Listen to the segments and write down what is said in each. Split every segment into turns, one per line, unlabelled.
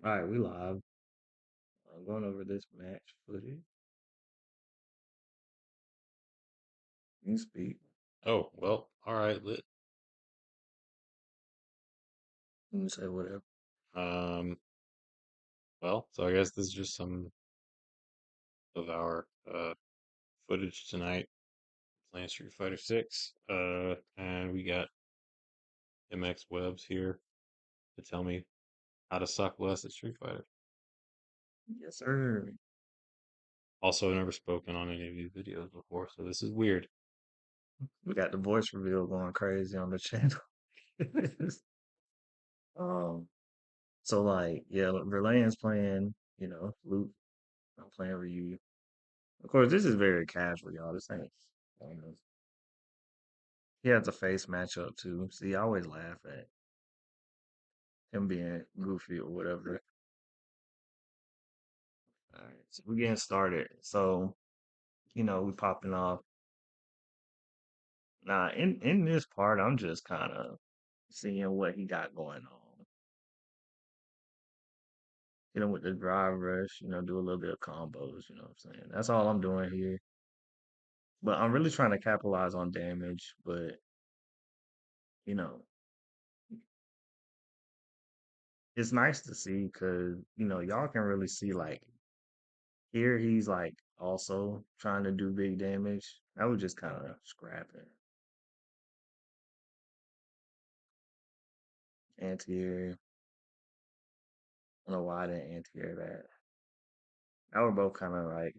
All right, we live. I'm going over this match footage. You can speak.
Oh, well, all right.
You can say whatever.
Um, so I guess this is just some of our footage tonight playing Street Fighter 6. And we got MX Webs here to tell me how to suck less at Street Fighter.
Yes, sir.
Also, never spoken on any of these videos before, so this is weird.
We got the voice reveal going crazy on the channel. um, so like, yeah, Verlaine's playing, Luke. I'm playing Ryu. Of course, this is very casual, y'all. This ain't. He has a face matchup too. See, I always laugh at him being goofy or whatever. All right, so we're getting started. So, we popping off. Now, in this part, I'm just kind of seeing what he got going on. Hit him with the drive rush, do a little bit of combos, you know what I'm saying? That's all I'm doing here. But I'm really trying to capitalize on damage, but you know, it's nice to see because, y'all can really see like here he's like also trying to do big damage. I was just kind of scrapping. Anti-air. I don't know why I didn't anti-air that. Now we're both kind of like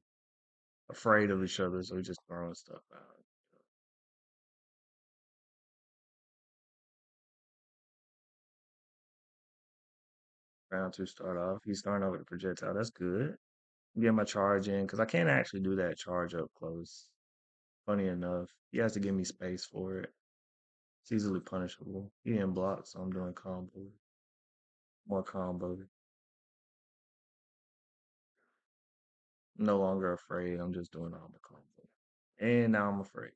afraid of each other, so we're just throwing stuff out. Round two start off. He's starting over the projectile. That's good. Get my charge in because I can't actually do that charge up close. Funny enough, he has to give me space for it. It's easily punishable. He didn't block, so I'm doing combo. More combo. No longer afraid. I'm just doing all the combo. And now I'm afraid.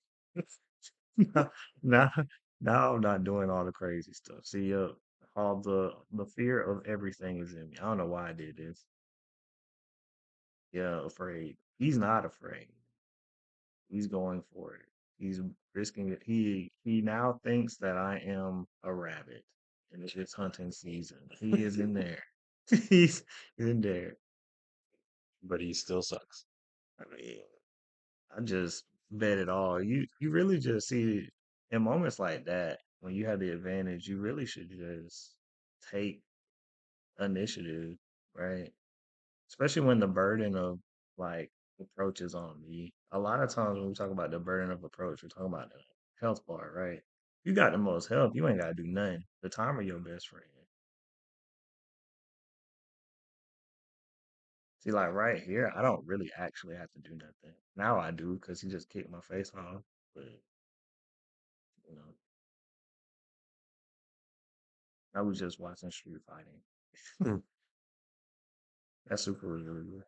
now, now I'm not doing all the crazy stuff. See, all the fear of everything is in me. I don't know why I did this. Yeah, afraid. He's not afraid. He's going for it. He's risking it. He now thinks that I am a rabbit, and it's his hunting season. He is in there. He's in there.
But he still sucks.
I mean, I just bet it all. You really just see in moments like that when you have the advantage, you really should just take initiative, right? Especially when the burden of like approach is on me. A lot of times when we talk about the burden of approach, we're talking about the health bar, right? You got the most health, you ain't gotta do nothing. The timer your best friend. See, like right here, I don't really actually have to do nothing. Now I do because he just kicked my face off. But you know, I was just watching street fighting. That's super really.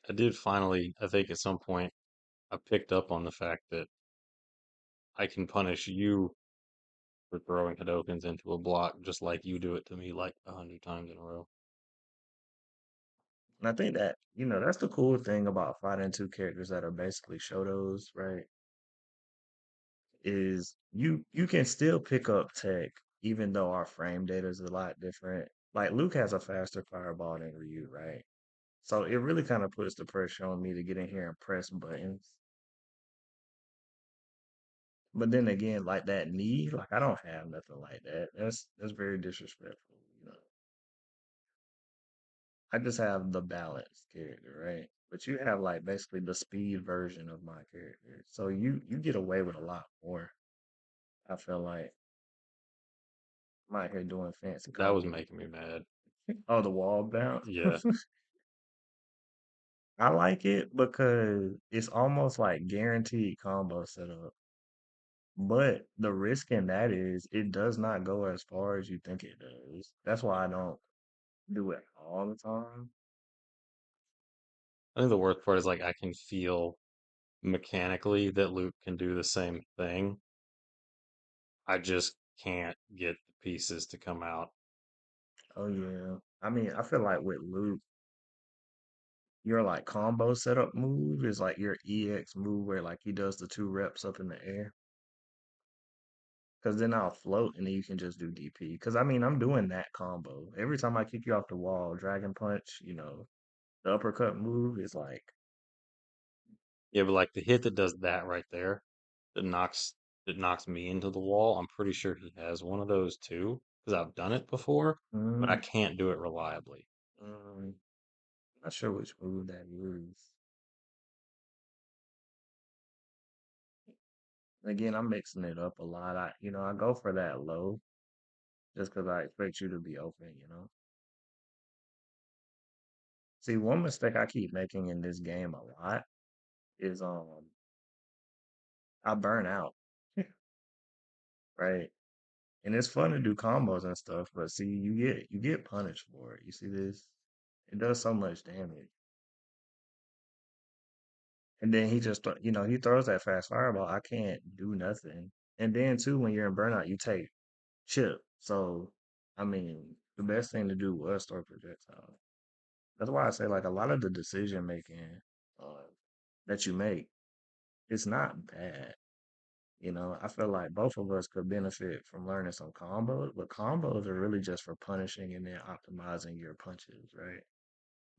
I did finally, I think at some point, I picked up on the fact that I can punish you for throwing Hadokens into a block just like you do it to me like 100 times in a row.
And I think that, that's the cool thing about fighting two characters that are basically Shotos, right? Is you can still pick up tech even though our frame data is a lot different. Like Luke has a faster fireball than Ryu, right? So it really kind of puts the pressure on me to get in here and press buttons. But then again, like that knee, like I don't have nothing like that. That's very disrespectful, I just have the balanced character, right? But you have like basically the speed version of my character. So you get away with a lot more. I feel like I'm out here doing fancy
That was
combos.
making me mad.
Oh, the wall bounce.
Yeah.
I like it because it's almost like guaranteed combo setup. But the risk in that is it does not go as far as you think it does. That's why I don't do it all the time.
I think the worst part is like I can feel mechanically that Luke can do the same thing. I just can't get the pieces to come out.
Oh yeah. I mean, I feel like with Luke, your like combo setup move is like your EX move where like he does the 2 reps up in the air. Cause then I'll float and then you can just do DP. Cause I mean I'm doing that combo. Every time I kick you off the wall, Dragon Punch, the uppercut move is like,
Yeah, but like the hit that does that right there, that knocks me into the wall. I'm pretty sure he has one of those too, because I've done it before, but I
mm,
can't do it reliably.
mm, not sure which move that is. Again, I'm mixing it up a lot. I go for that low just because I expect you to be open. See, one mistake I keep making in this game a lot is I burn out, right? And it's fun to do combos and stuff, but see, you get punished for it. You see this? It does so much damage. And then he throws that fast fireball. I can't do nothing. And then too, when you're in burnout, you take chip. So, I mean, the best thing to do was throw projectile. That's why I say like a lot of the decision making uh, that you make, it's not bad. I feel like both of us could benefit from learning some combos, but combos are really just for punishing and then optimizing your punches, right?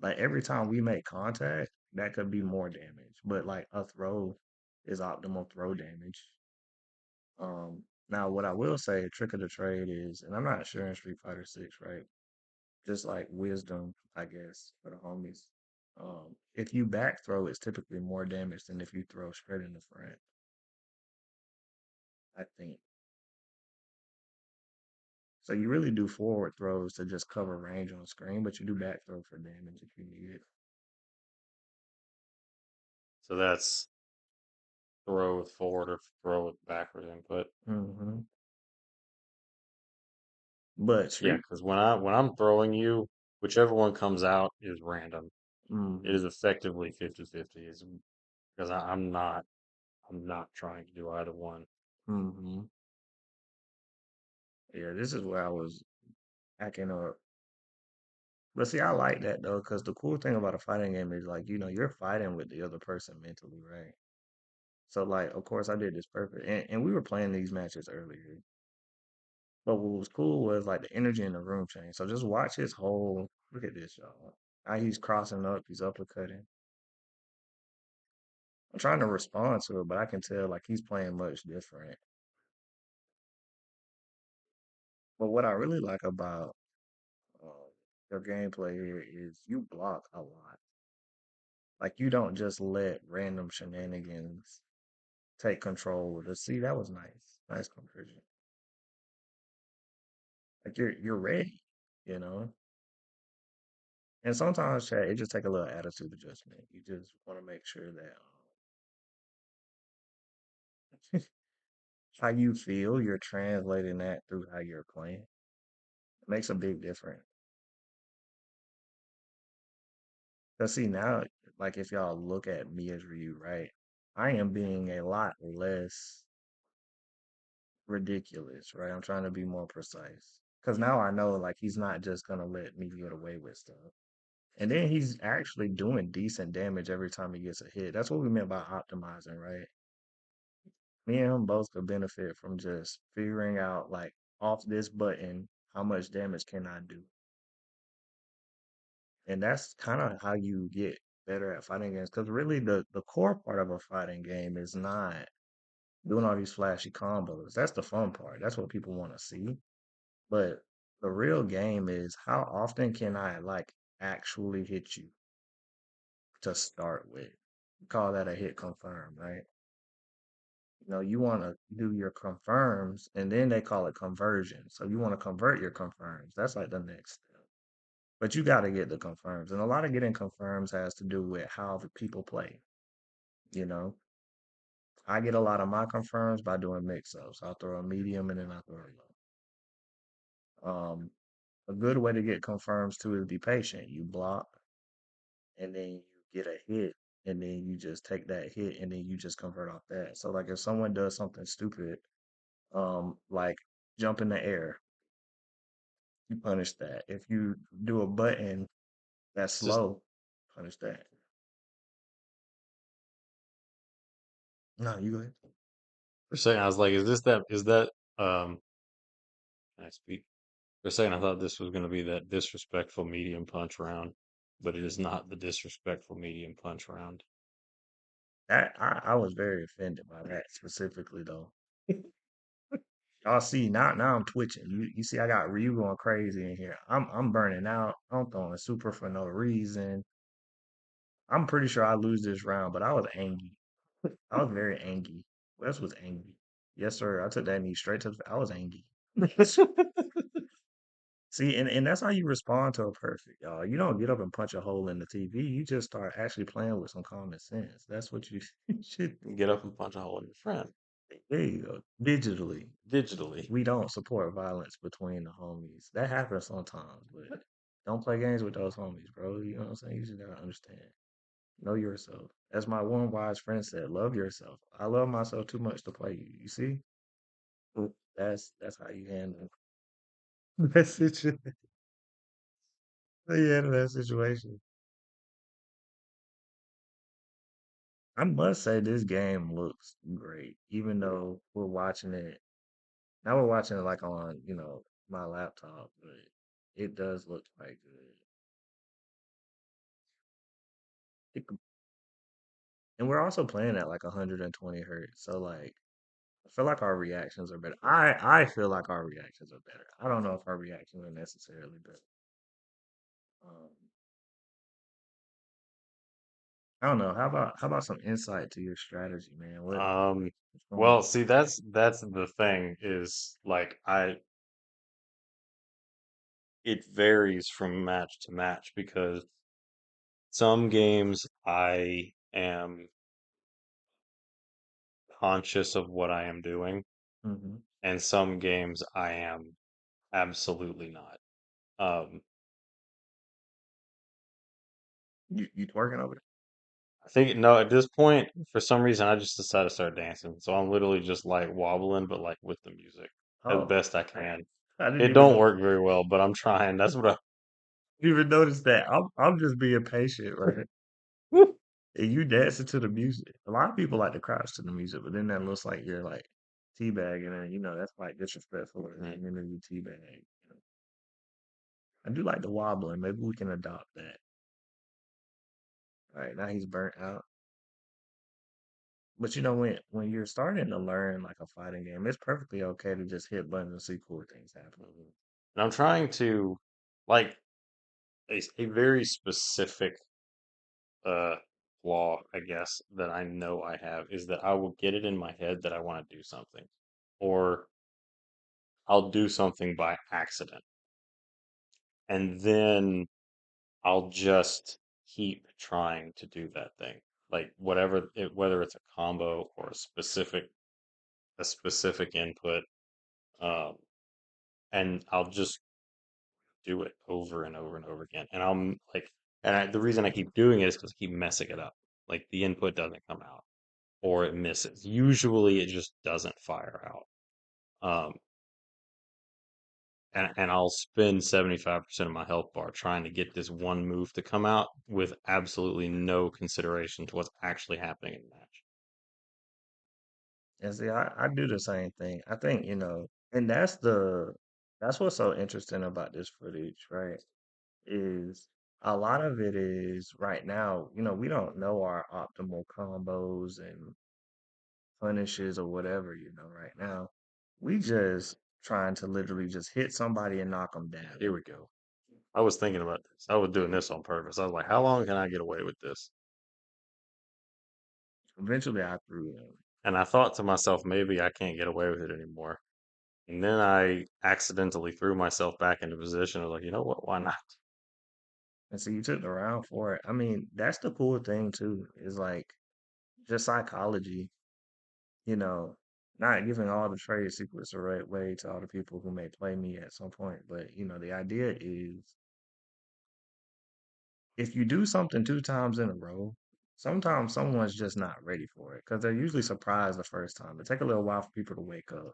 Like every time we make contact, that could be more damage, but like a throw is optimal throw damage. Now what I will say, a trick of the trade is, and I'm not sure in Street Fighter 6, right? Just like wisdom, I guess, for the homies. If you back throw, it's typically more damage than if you throw straight in the front, I think. So you really do forward throws to just cover range on screen, but you do back throw for damage if you need it.
So that's throw with forward or throw with backward input.
hmm But
Yeah,
Street,
because when I'm throwing you, whichever one comes out is random. It
hmm
is effectively 50-50. Is because I'm not trying to do either one.
hmm yeah, this is where I was hacking up. But see, I like that though, because the cool thing about a fighting game is like, you're fighting with the other person mentally, right? So like, of course, I did this perfect, and we were playing these matches earlier. But what was cool was like the energy in the room changed. So just watch his whole. Look at this, y'all. How he's crossing up, he's uppercutting. I'm trying to respond to it, but I can tell like he's playing much different. But what I really like about uh, your gameplay here is you block a lot. Like you don't just let random shenanigans take control. See, that was nice. Nice conversion. Like you're ready, you know. And sometimes, chat, it just take a little attitude adjustment. You just want to make sure that how you feel, you're translating that through how you're playing. It makes a big difference. Cause see now, like if y'all look at me as Ryu, right? I am being a lot less ridiculous, right? I'm trying to be more precise. Cause now I know like he's not just gonna let me get away with stuff. And then he's actually doing decent damage every time he gets a hit. That's what we meant by optimizing, right? Me and him both could benefit from just figuring out like off this button, how much damage can I do? And that's kind of how you get better at fighting games. Because really, the core part of a fighting game is not doing all these flashy combos. That's the fun part. That's what people want to see. But the real game is how often can I like actually hit you to start with? Call that a hit confirm, right? You want to do your confirms and then they call it conversion. So you want to convert your confirms. That's like the next step. But you got to get the confirms. And a lot of getting confirms has to do with how the people play. You know, I get a lot of my confirms by doing mix ups. I'll throw a medium and then I throw a low. A good way to get confirms too is be patient. You block and then you get a hit and then you just take that hit and then you just convert off that. So like if someone does something stupid, like jump in the air, you punish that. If you do a button that's
It's just
slow, punish that. No, you go ahead.
for a second, I was like, is that can I speak? For a second, I thought this was going to be that disrespectful medium punch round, but it is not the disrespectful medium punch round.
That I was very offended by that specifically though. Y'all see now I'm twitching. You see I got Ryu going crazy in here. I'm burning out. I'm throwing super for no reason. I'm pretty sure I lose this round, but I was angry. I was very angry. Wes was angry. Yes, sir. I took that knee straight to the. I was angry. See, and that's how you respond to a perfect, y'all. You don't get up and punch a hole in the TV. You just start actually playing with some common sense. That's what you should.
Get up and punch a hole in your friend
There you go. Digitally,
digitally.
we don't support violence between the homies. That happens sometimes, but don't play games with those homies, bro. You know what I'm saying? You just gotta understand. Know yourself. As my one wise friend said, love yourself. I love myself too much to play you. You see? That's how you handle that situation. How you handle that situation. I must say this game looks great, even though we're watching it. Now we're watching it like on, my laptop, but it does look quite good. It, and we're also playing at like 120 hertz, so like I feel like our reactions are better. I feel like our reactions are better. I don't know if our reactions are necessarily better. Um, I don't know. How about some insight to your strategy, man?
Um,
What's going on?
well, see, that's the thing is like it varies from match to match because some games I am conscious of what I am doing,
Hmm.
and some games I am absolutely not. Um,
You twerking over
I think no, at this point, for some reason, I just decided to start dancing. So I'm literally just like wobbling, but like with the music
there?
as
Oh,
best I can.
I didn't
It
even
don't
know.
work very well, but I'm trying. That's what I.
Didn't even notice that. I'm just being patient, right? And you dancing to the music. A lot of people like to crouch to the music, but then that looks like you're like teabagging, and that's like disrespectful. And then you teabag. I do like the wobbling. Maybe we can adopt that. All right, now he's burnt out. But when you're starting to learn like a fighting game, it's perfectly okay to just hit buttons and see cool things happen.
And I'm trying to like a very specific uh flaw, I guess, that I know I have is that I will get it in my head that I want to do something, or I'll do something by accident, and then I'll just keep trying to do that thing. Like whether it's a combo or a specific input, um, and I'll just do it over and over and over again. And I'm like, the reason I keep doing it is because I keep messing it up. Like the input doesn't come out or it misses. Usually it just doesn't fire out. Um, and I'll spend 75% of my health bar trying to get this one move to come out with absolutely no consideration to what's actually happening in the match.
And see, I do the same thing. I think, and that's what's so interesting about this footage, right? Is a lot of it is right now, we don't know our optimal combos and punishes or whatever, right now. We just trying to literally just hit somebody and knock them down.
Here we go. I was thinking about this. I was doing this on purpose. I was like, how long can I get away with this?
Eventually I threw them.
And I thought to myself, maybe I can't get away with it anymore. And then I accidentally threw myself back into position. I was like, you know what? Why not?
And so you took the round for it. I mean, that's the cool thing too, is like just psychology, you know, not giving all the trade secrets away to all the people who may play me at some point. But, the idea is if you do something two times in a row, sometimes someone's just not ready for it because they're usually surprised the first time. It take a little while for people to wake up.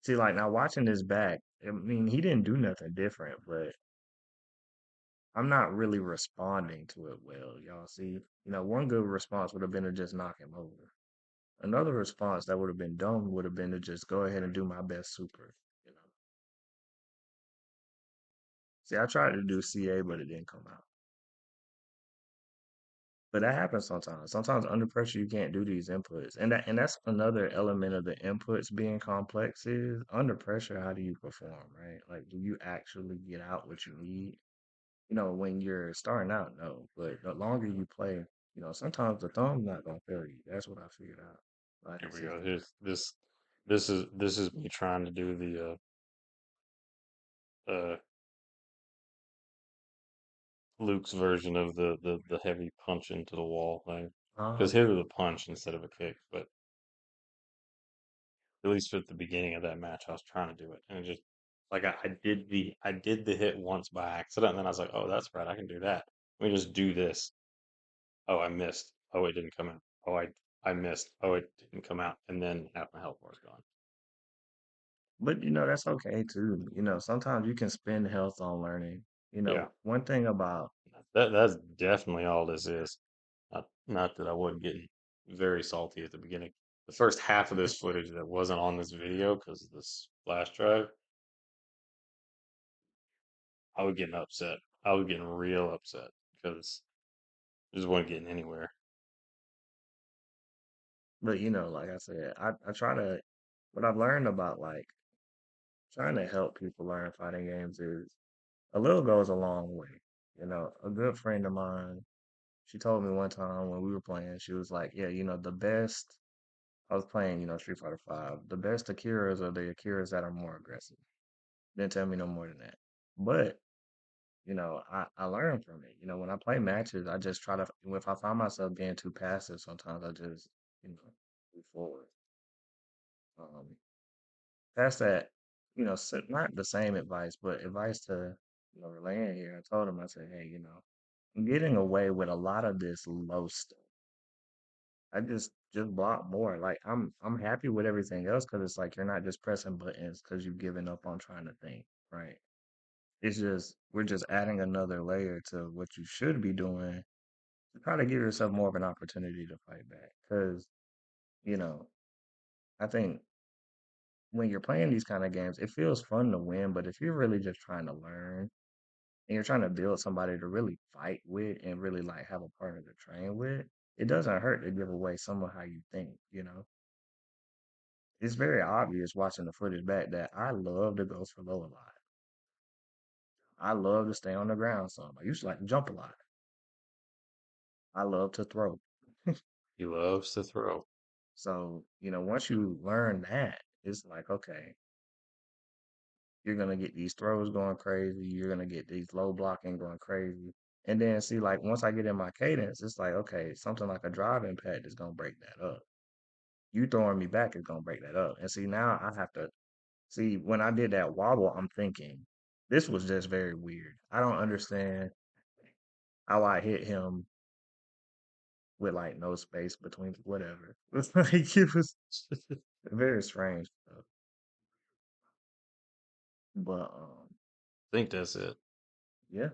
See, like now watching this back, I mean, he didn't do nothing different, but I'm not really responding to it well. Y'all see, one good response would have been to just knock him over. Another response that would have been dumb would have been to just go ahead and do my best super. You know, see, I tried to do CA, but it didn't come out. But that happens sometimes. Sometimes under pressure you can't do these inputs. And that's another element of the inputs being complex is under pressure, how do you perform, right? Like do you actually get out what you need? When you're starting out, no. But the longer you play, sometimes the thumb's not gonna fail you. That's what I figured out. Like
Here we go.
consistent.
Here's this. This is me trying to do the Luke's version of the heavy punch into the wall thing.
Oh,
Because hit with a punch instead of a kick, but at least at the beginning of that match, I was trying to do it, and it just like I did the hit once by accident, and then I was like, oh, that's right, I can do that. Let me just do this. Oh, I missed. Oh, it didn't come out. Oh, I missed. Oh, it didn't come out, and then half my health bar is gone.
but that's okay too. Sometimes you can spend health on learning.
Yeah,
One thing about
that's definitely all this is. Not that I wasn't getting very salty at the beginning. The first half of this footage that wasn't on this video because of this flash drive, I was getting upset. I was getting real upset because I just wasn't getting anywhere.
but like I said, I try to what I've learned about like trying to help people learn fighting games is a little goes a long way. A good friend of mine, she told me one time when we were playing, she was like, "Yeah, the best." I was playing, Street Fighter Five. The best Akiras are the Akiras that are more aggressive. Didn't tell me no more than that. But I learn from it. When I play matches, I just try to. If I find myself being too passive, sometimes I just move forward. Um, That's that, not the same advice, but advice to, Relan here. I told him, I said, hey, I'm getting away with a lot of this low stuff. I just block more. Like I'm happy with everything else because it's like you're not just pressing buttons because you've given up on trying to think, right? It's just we're just adding another layer to what you should be doing to try to give yourself more of an opportunity to fight back. Because, you know, I think when you're playing these kind of games, it feels fun to win, but if you're really just trying to learn and you're trying to build somebody to really fight with and really like have a partner to train with, it doesn't hurt to give away some of how you think. It's very obvious watching the footage back that I love to go for low a lot. I love to stay on the ground some. I used to like to jump a lot. I love to throw.
He loves to throw.
So, once you learn that, it's like, okay, you're gonna get these throws going crazy. You're gonna get these low blocking going crazy. And then see, like once I get in my cadence, it's like, okay, something like a drive impact is gonna break that up. You throwing me back is gonna break that up. And see, now I have to see when I did that wobble, I'm thinking this was just very weird. I don't understand how I hit him with like no space between whatever. It's like it was very strange stuff. But
I think that's it.
yeah.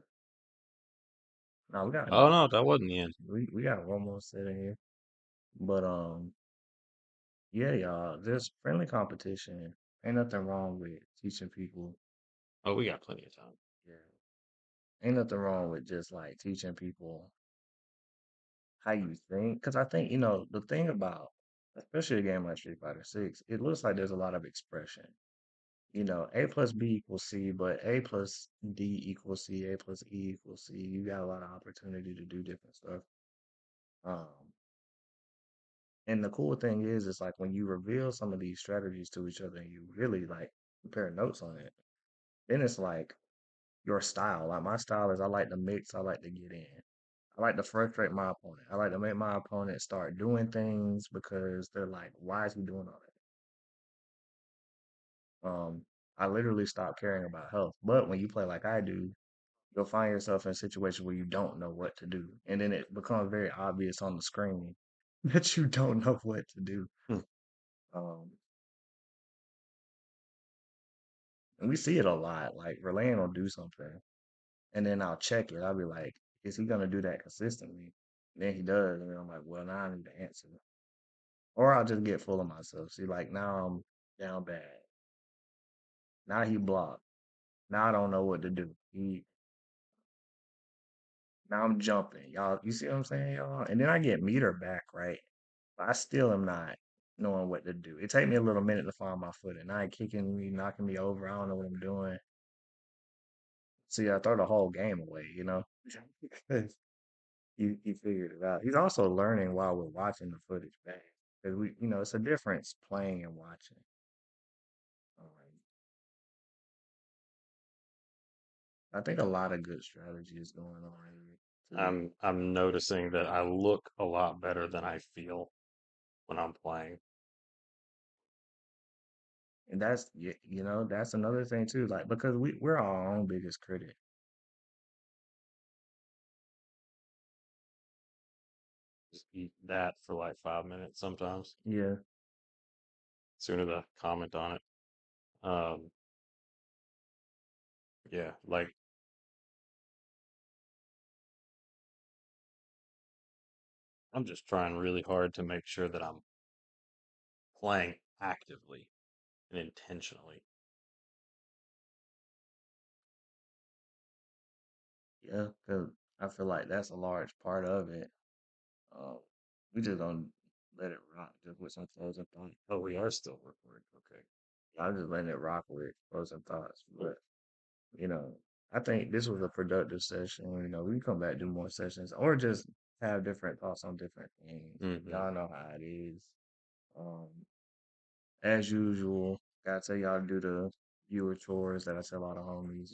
No, we got
Oh
more.
no, that wasn't the end.
We got one more set in here. But yeah, y'all, there's friendly competition. Ain't nothing wrong with teaching people.
Oh, we got plenty of time.
Yeah. Ain't nothing wrong with just like teaching people how you think. Because I think, the thing about, especially a game like Street Fighter 6, it looks like there's a lot of expression. A plus B equals C, but A plus D equals C, A plus E equals C. You got a lot of opportunity to do different stuff. Um, and the cool thing is, it's like when you reveal some of these strategies to each other and you really like compare notes on it, then it's like your style. Like my style is I like to mix, I like to get in. I like to frustrate my opponent. I like to make my opponent start doing things because they're like, why is he doing all that? I literally stop caring about health. But when you play like I do, you'll find yourself in a situation where you don't know what to do. And then it becomes very obvious on the screen that you don't know what to do.
Hmm.
Um, And we see it a lot. Like Verlaine will do something, and then I'll check it. I'll be like, is he gonna do that consistently? And then he does, and then I'm like, well, now I need to answer. Or I'll just get full of myself. See, like now I'm down bad. Now he blocked. Now I don't know what to do. Now I'm jumping, y'all. You see what I'm saying, y'all? And then I get meter back, right? But I still am not knowing what to do. It take me a little minute to find my footing. Now he kicking me, knocking me over. I don't know what I'm doing. See, I throw the whole game away, you know? Because he figured it out. He's also learning while we're watching the footage back. Because it's a difference playing and watching. Um, I think a lot of good strategy is going on here too.
I'm noticing that I look a lot better than I feel when I'm playing.
And that's another thing too. Like because we're our own biggest critic.
Just eat that for like 5 minutes sometimes.
Yeah.
Sooner to comment on it. Um, yeah, like I'm just trying really hard to make sure that I'm playing actively and intentionally.
Yeah, because I feel like that's a large part of it. Um, we just gonna let it rock just with some closing thoughts.
Oh, we are still recording. Okay.
I'm just letting it rock with closing thoughts. But you know, I think this was a productive session. We can come back do more sessions or just have different thoughts on different things.
Hmm.
Y'all know how it is. Um, as usual, gotta tell y'all to do the viewer chores that I tell all the homies.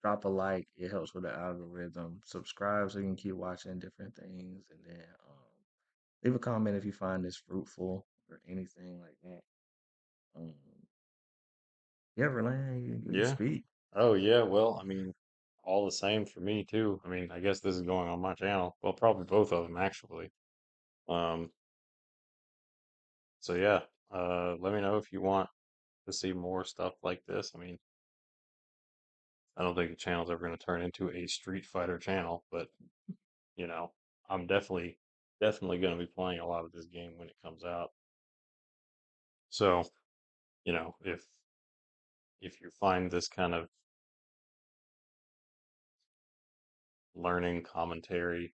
Drop a like. It helps with the algorithm. Subscribe so you can keep watching different things, and then leave a comment if you find this fruitful or anything like that. Um, yeah, Verlaine, you can
Yeah.
speak.
Oh, yeah. Well, I mean, all the same for me too. I mean, I guess this is going on my channel. Well, probably both of them actually. Um, so yeah, let me know if you want to see more stuff like this. I mean, I don't think the channel's ever going to turn into a Street Fighter channel, but you know, I'm definitely going to be playing a lot of this game when it comes out. So, if you find this kind of learning commentary,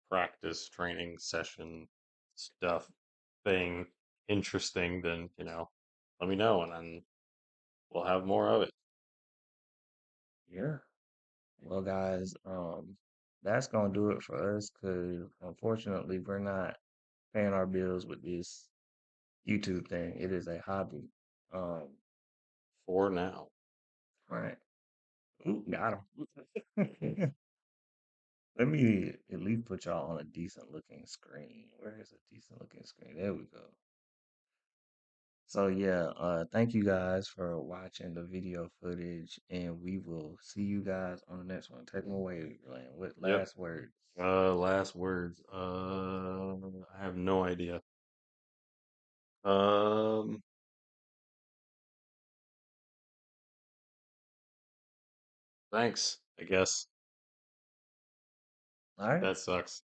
practice, training session stuff thing interesting, then, let me know and then we'll have more of it.
Yeah. Well, guys, that's gonna do it for us because unfortunately we're not paying our bills with this YouTube thing. It is a hobby. Um,
For now.
right. Ooh, got him. Let me at least put y'all on a decent looking screen. Where is a decent looking screen? There we go. So yeah, thank you guys for watching the video footage, and we will see you guys on the next one. Take them away, Ryan. What
Yep.
last words?
Last words. I have no idea. Um, Thanks, I guess.
All right,
That sucks.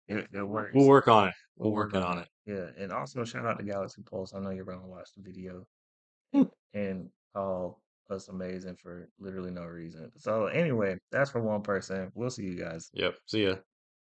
it
We'll
works.
work on it.
We'll
We'll
work
work it
on
on
it.
it.
Yeah, and also shout out to Galaxy Pulse. I know you're gonna watch the video and call us amazing for literally no reason. So anyway, that's for one person. We'll see you guys.
Yep. See ya.